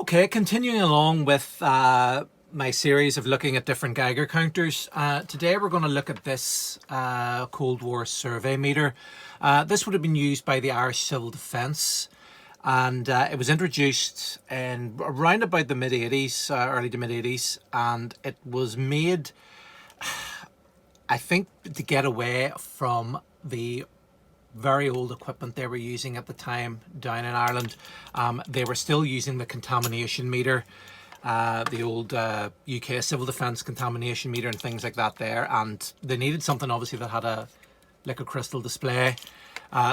Okay, continuing along with my series of looking at different Geiger counters. Today we're going to look at this Cold War survey meter. This would have been used by the Irish Civil Defence, and it was introduced in around about the mid-80s, early to mid-80s, and it was made, I think, to get away from the very old equipment they were using at the time down in Ireland. They were still using the contamination meter, the old UK Civil Defence contamination meter and things like that there, and they needed something obviously that had a liquid crystal display,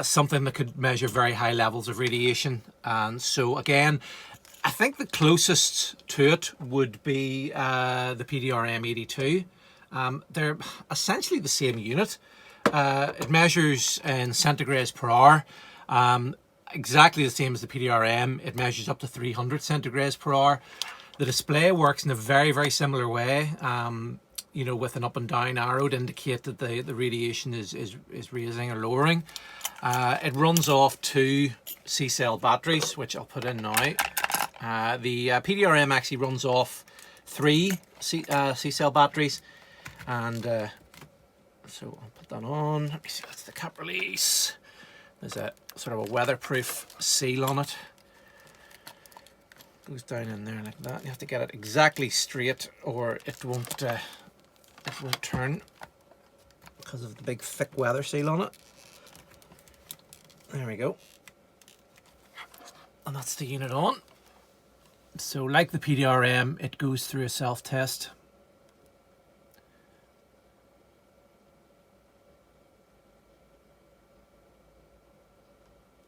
something that could measure very high levels of radiation. And so again, I think the closest to it would be the PDRM-82. They're essentially the same unit. It measures in centigrades per hour, exactly the same as the PDRM. It measures up to 300 centigrades per hour. The display works in a very, very similar way, you know, with an up and down arrow to indicate that the radiation is raising or lowering. It runs off 2 C-cell batteries, which I'll put in now. The PDRM actually runs off 3 C-cell batteries, and so I'll put that on. Let me see, that's the cap release. There's a sort of a weatherproof seal on it. Goes down in there like that. You have to get it exactly straight or it won't turn because of the big thick weather seal on it. There we go. And that's the unit on. So like the PDRM, it goes through a self-test.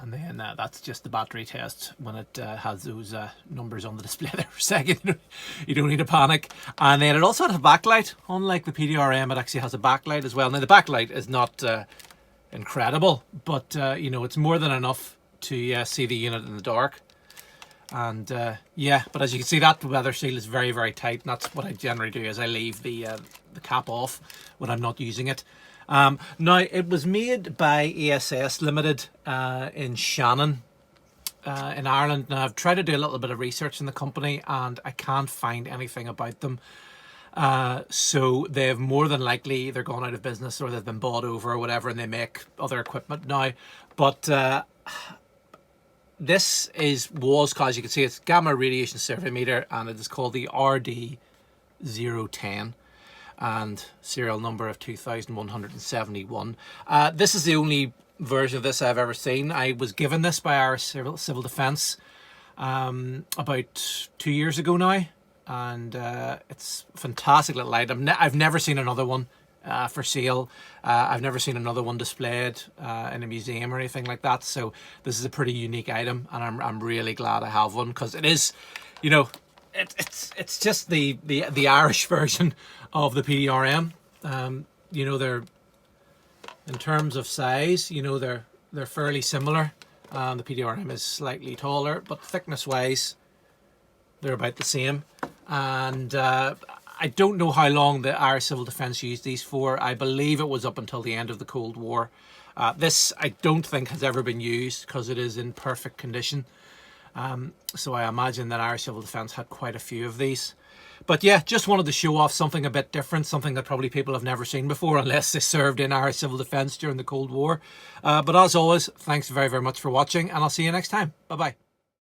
And then that's just the battery test when it has those numbers on the display there for a second. You don't need to panic. And then it also has a backlight. Unlike the PDRM, it actually has a backlight as well. Now the backlight is not incredible, but you know, it's more than enough to see the unit in the dark. And yeah, but as you can see, that weather seal is very, very tight. And that's what I generally do, is I leave the cap off when I'm not using it. Now, it was made by ESS Limited in Shannon in Ireland. Now, I've tried to do a little bit of research in the company and I can't find anything about them. So they've more than likely either gone out of business or they've been bought over or whatever, and they make other equipment now. But this was, as you can see, it's gamma radiation survey meter, and it is called the RD-010. And serial number of 2171. This is the only version of this I've ever seen. I was given this by our Civil Defence about 2 years ago now, and it's a fantastic little item. I've never seen another one for sale. I've never seen another one displayed in a museum or anything like that. So this is a pretty unique item, and I'm really glad I have one, because it is, you know, it's just the Irish version of the PDRM. You know, they're, in terms of size, you know, they're fairly similar. The PDRM is slightly taller, but thickness wise they're about the same. And I don't know how long the Irish Civil Defence used these for. I believe it was up until the end of the Cold War. This I don't think has ever been used because it is in perfect condition. So I imagine that Irish Civil Defence had quite a few of these. But yeah, just wanted to show off something a bit different, something that probably people have never seen before unless they served in Irish Civil Defence during the Cold War. But as always, thanks very, very much for watching, and I'll see you next time. Bye-bye.